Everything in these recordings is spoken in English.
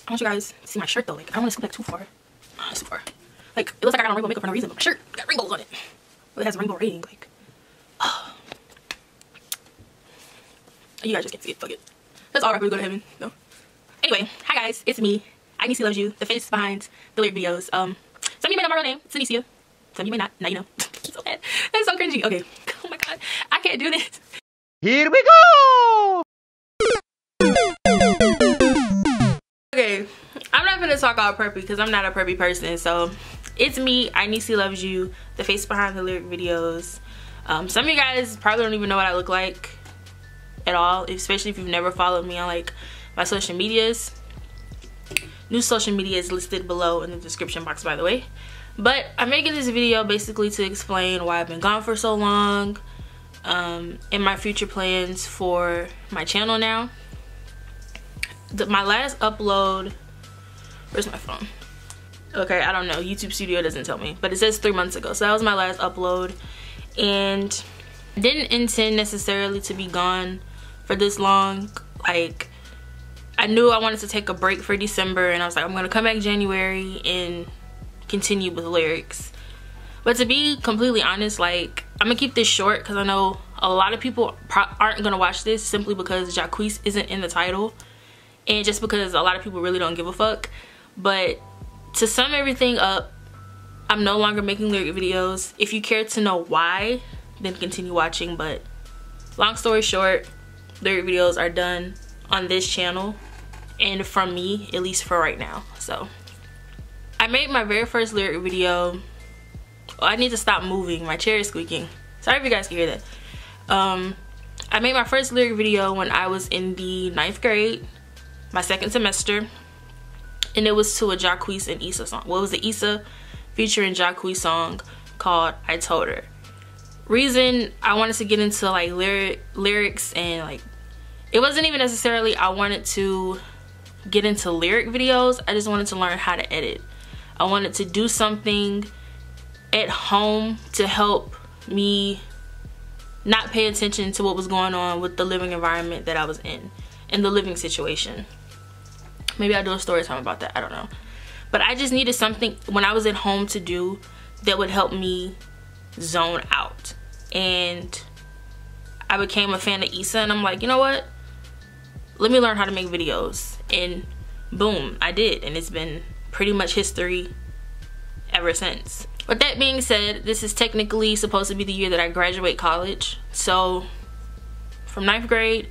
I want you guys to see my shirt though. Like, I don't want to scoop like too far. It's too far. Like, it looks like I got on rainbow makeup for no reason, but my shirt got rainbows on it. Well, it has a rainbow rating. Like, oh. You guys just can't see it. Fuck it. That's all right. We go to heaven. No. Anyway, hi guys. It's me. Aniecia loves you. The face behind the lyric videos. Some of you may know my real name. It's Aniecia. Some of you may not. Now you know. It's so bad. That's so cringy. Okay. Oh my god. I can't do this. Here we go! Okay. I'm not gonna talk all preppy because I'm not a preppy person. So it's me. Aniecia loves you. The face behind the lyric videos. Some of you guys probably don't even know what I look like at all, especially if you've never followed me on like my social medias. New social media is listed below in the description box, by the way. But I'm making this video basically to explain why I've been gone for so long, and my future plans for my channel now. My last upload, where's my phone? Okay, I don't know, YouTube Studio doesn't tell me, but it says 3 months ago. So that was my last upload, and didn't intend necessarily to be gone for this long. Like, I knew I wanted to take a break for December, and I was like, I'm gonna come back January and continue with lyrics. But to be completely honest, like, I'm gonna keep this short because I know a lot of people aren't gonna watch this simply because Jacquees isn't in the title, and just because a lot of people really don't give a fuck. But to sum everything up, I'm no longer making lyric videos. If you care to know why, then continue watching. But long story short, lyric videos are done on this channel, and from me, at least for right now. So I made my very first lyric video. Oh, I need to stop moving, my chair is squeaking. Sorry if you guys can hear that. I made my first lyric video when I was in the 9th grade, my 2nd semester, and it was to a Jacquees and Issa song. Well, it was the Issa featuring Jacquees song called I Told Her. Reason I wanted to get into like lyrics, and like, it wasn't even necessarily I wanted to get into lyric videos. I just wanted to learn how to edit. I wanted to do something at home to help me not pay attention to what was going on with the living environment that I was in the living situation. Maybe I'll do a story time about that, I don't know. But I just needed something when I was at home to do that would help me zone out. And I became a fan of Issa, and I'm like, you know what? Let me learn how to make videos. And boom, I did. And it's been pretty much history ever since. With that being said, this is technically supposed to be the year that I graduate college. So from 9th grade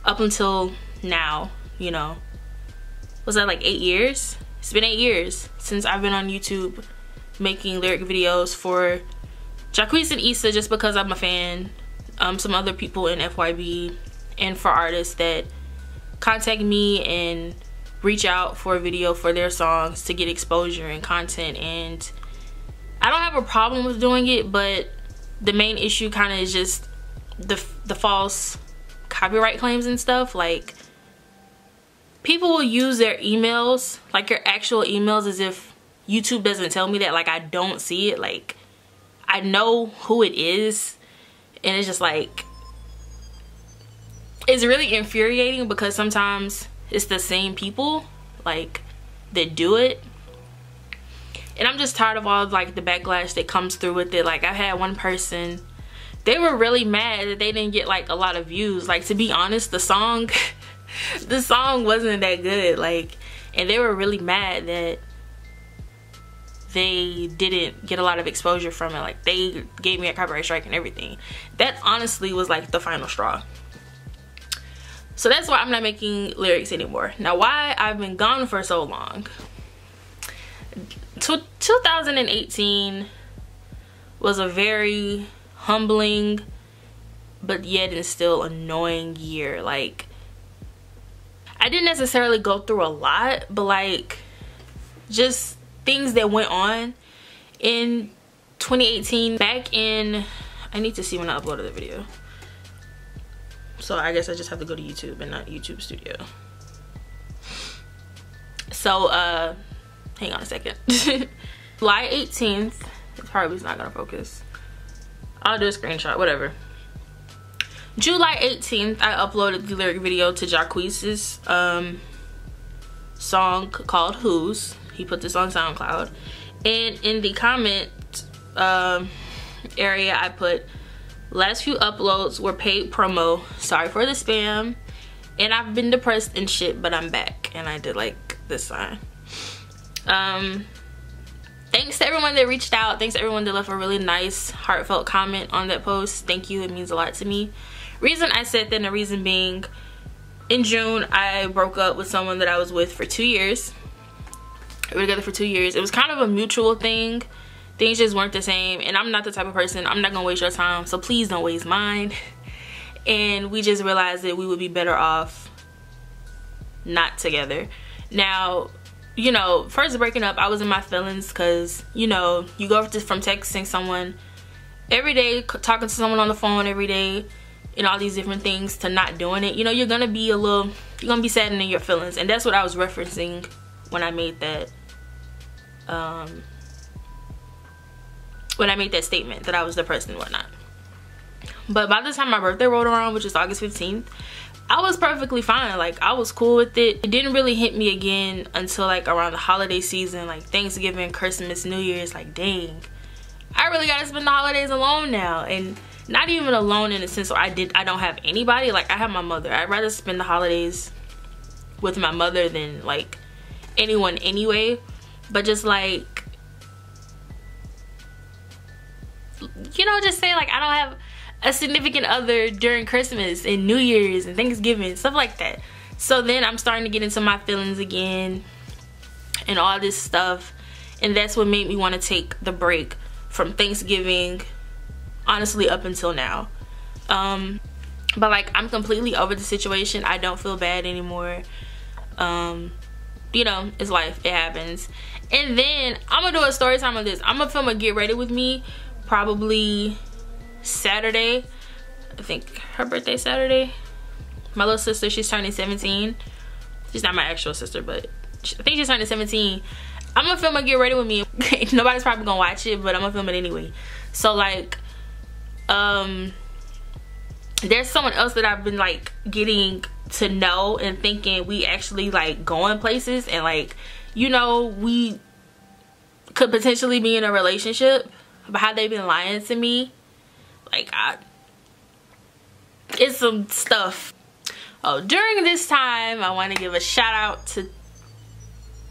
up until now, you know, was that like 8 years? It's been 8 years since I've been on YouTube making lyric videos for Jacquees and Issa, just because I'm a fan. Some other people in FYB, and for artists that contact me and reach out for a video for their songs to get exposure and content. And I don't have a problem with doing it, but the main issue kind of is just the false copyright claims and stuff. Like, people will use their emails, like your actual emails, as if YouTube doesn't tell me that. Like, I don't see it. Like, I know who it is, and it's just like, it's really infuriating because sometimes it's the same people like that do it, and I'm just tired of all like the backlash that comes through with it. Like, I had one person, they were really mad that they didn't get like a lot of views. Like, to be honest, the song the song wasn't that good, like, and they were really mad that they didn't get a lot of exposure from it. Like, they gave me a copyright strike and everything. That honestly was like the final straw. So that's why I'm not making lyrics anymore. Now, why I've been gone for so long. 2018 was a very humbling but yet and still annoying year. Like, I didn't necessarily go through a lot, but like, just things that went on in 2018. Back in, I need to see when I uploaded the video, so I guess I just have to go to YouTube and not YouTube Studio. So hang on a second. July 18th, it probably is not gonna focus. I'll do a screenshot, whatever. July 18th, I uploaded the lyric video to Jacquees' song called Who's. He put this on SoundCloud, and in the comment area I put, last few uploads were paid promo, sorry for the spam, and I've been depressed and shit, but I'm back. And I did like this sign. Thanks to everyone that reached out. Thanks to everyone that left a really nice heartfelt comment on that post. Thank you, it means a lot to me. Reason I said that, and the reason being, in June I broke up with someone that I was with for 2 years. We were together for 2 years. It was kind of a mutual thing. Things just weren't the same, and I'm not the type of person, I'm not gonna waste your time, so please don't waste mine. And we just realized that we would be better off not together. Now, you know, first breaking up, I was in my feelings, because, you know, you go from texting someone every day, talking to someone on the phone every day, and all these different things, to not doing it. You know, you're gonna be sad in your feelings, and that's what I was referencing when I made that statement that I was depressed and whatnot. But by the time my birthday rolled around, which is August 15th, I was perfectly fine. Like, I was cool with it. It didn't really hit me again until like around the holiday season, like Thanksgiving, Christmas, New Year's. Like, dang, I really gotta spend the holidays alone now. And not even alone in the sense where I don't have anybody. Like, I have my mother. I'd rather spend the holidays with my mother than like anyone anyway. But just like, you know, just say like I don't have a significant other during Christmas and New Year's and Thanksgiving, stuff like that. So then I'm starting to get into my feelings again and all this stuff, and that's what made me want to take the break from Thanksgiving, honestly, up until now. But like, I'm completely over the situation. I don't feel bad anymore. You know, it's life, it happens. And then I'm gonna do a story time on this. I'm gonna film a get ready with me probably Saturday. I think her birthday's Saturday. My little sister, she's turning 17. She's not my actual sister, but I think she's turning 17. I'm gonna film a get ready with me. Nobody's probably gonna watch it, but I'm gonna film it anyway. So like, there's someone else that I've been like getting to know and thinking we actually like going places, and like, you know, we could potentially be in a relationship. But how they've been lying to me, like, it's some stuff. Oh, during this time, I want to give a shout out to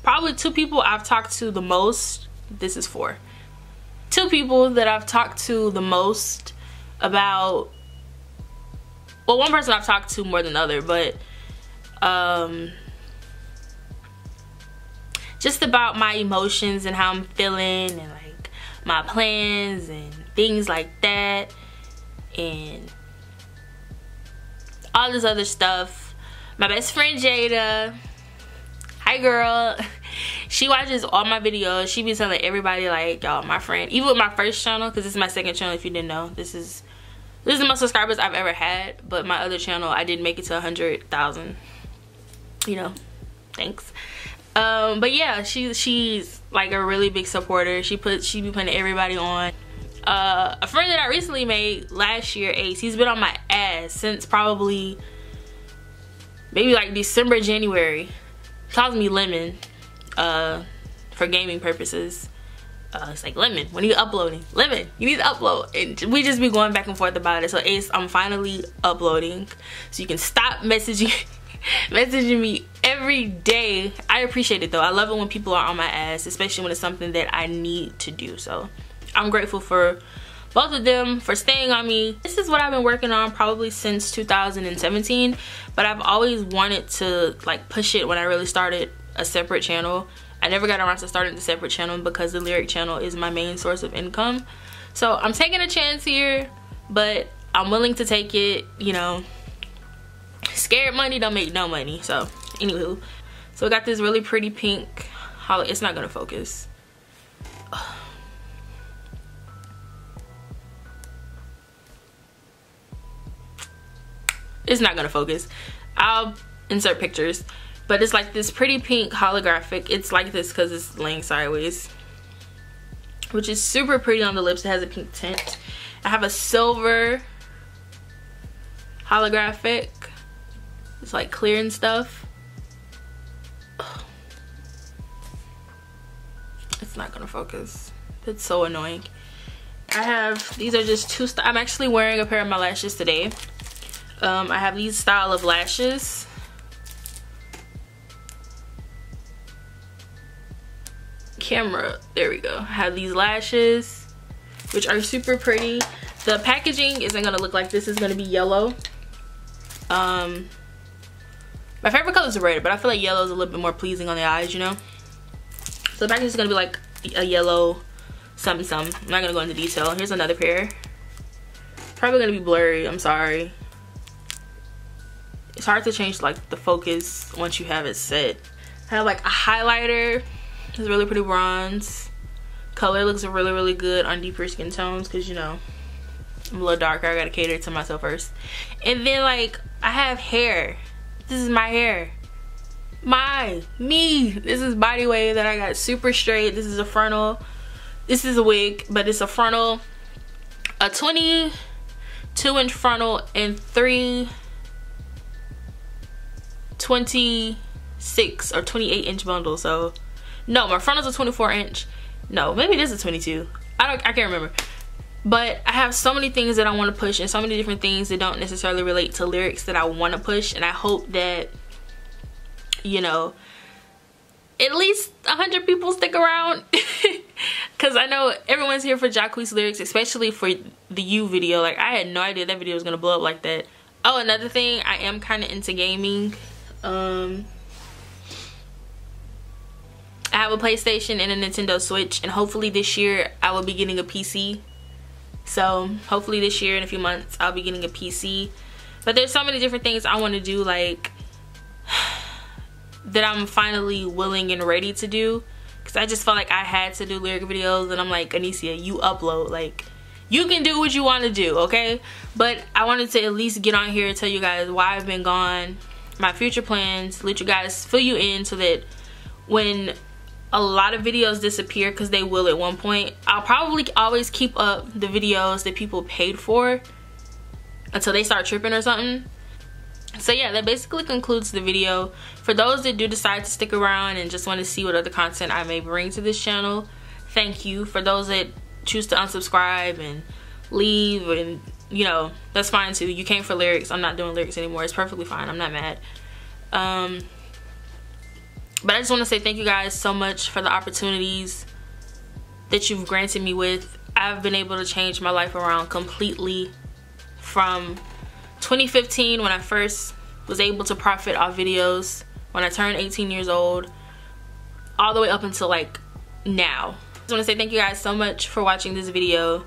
probably 2 people I've talked to the most. This is 4. 2 people that I've talked to the most about, well, one person I've talked to more than the other, but just about my emotions and how I'm feeling, and like my plans and things like that, and all this other stuff. My best friend Jada, hi girl, she watches all my videos. She be telling everybody like, y'all, my friend, even with my first channel, because this is my second channel, if you didn't know, this is the most subscribers I've ever had. But my other channel, I didn't make it to 100,000, you know, thanks. But yeah, she's like a really big supporter. She be putting everybody on. A friend that I recently made last year, Ace, he's been on my ass since probably maybe like December, January. He calls me Lemon for gaming purposes. It's like, Lemon, when are you uploading? Lemon, you need to upload. And we just be going back and forth about it. So Ace, I'm finally uploading, so you can stop messaging me every day. I appreciate it though. I love it when people are on my ass, especially when it's something that I need to do. So I'm grateful for both of them for staying on me. This is what I've been working on probably since 2017, but I've always wanted to like push it when I really started a separate channel. I never got around to starting the separate channel because the lyric channel is my main source of income. So I'm taking a chance here, but I'm willing to take it, you know. Scared money don't make no money. So anywho, so I got this really pretty pink it's not gonna focus. It's not gonna focus. I'll insert pictures, but it's like this pretty pink holographic. It's like this because it's laying sideways, which is super pretty on the lips. It has a pink tint. I have a silver holographic. It's like clear and stuff. it's not gonna focus. It's so annoying. I have, these are just two, I'm actually wearing a pair of my lashes today. I have these style of lashes. Camera, there we go. I have these lashes, which are super pretty. The packaging isn't gonna look like this. It's gonna be yellow. My favorite color is red, but I feel like yellow is a little bit more pleasing on the eyes, you know? So the packaging is gonna be like a yellow something something. I'm not gonna go into detail. Here's another pair. Probably gonna be blurry, I'm sorry. It's hard to change like the focus once you have it set. I have like a highlighter. It's really pretty bronze. Color looks really, really good on deeper skin tones because, you know, I'm a little darker. I gotta cater to myself first. And then like I have hair. This is my hair. Me. This is body wave that I got super straight. This is a frontal. This is a wig, but it's a frontal. A 22-inch frontal and 3 26 or 28-inch bundles. So no, my frontal's a 24-inch. No, maybe it is a 22. I can't remember. But I have so many things that I want to push and so many different things that don't necessarily relate to lyrics that I want to push, and I hope that, you know, at least 100 people stick around because I know everyone's here for Jacquees lyrics, especially for the You video. Like, I had no idea that video was gonna blow up like that. Oh, another thing, I am kind of into gaming. I have a PlayStation and a Nintendo Switch, and hopefully this year I will be getting a PC. So hopefully this year, in a few months, I'll be getting a PC. But there's so many different things I want to do, like, that I'm finally willing and ready to do. Because I just felt like I had to do lyric videos, and I'm like, Aniecia, you upload. Like, you can do what you want to do, okay? But I wanted to at least get on here and tell you guys why I've been gone, my future plans, let you guys fill you in so that when a lot of videos disappear, because they will at one point, I'll probably always keep up the videos that people paid for until they start tripping or something. So yeah, that basically concludes the video. For those that do decide to stick around and just want to see what other content I may bring to this channel, thank you. For those that choose to unsubscribe and leave, and you know, that's fine too. You came for lyrics. I'm not doing lyrics anymore. It's perfectly fine. I'm not mad. But I just want to say thank you guys so much for the opportunities that you've granted me with. I've been able to change my life around completely from 2015, when I first was able to profit off videos, when I turned 18 years old, all the way up until like now. I just want to say thank you guys so much for watching this video.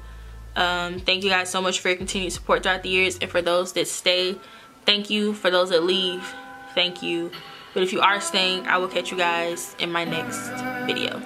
Thank you guys so much for your continued support throughout the years, and for those that stay, thank you. For those that leave, thank you. But if you are staying, I will catch you guys in my next video.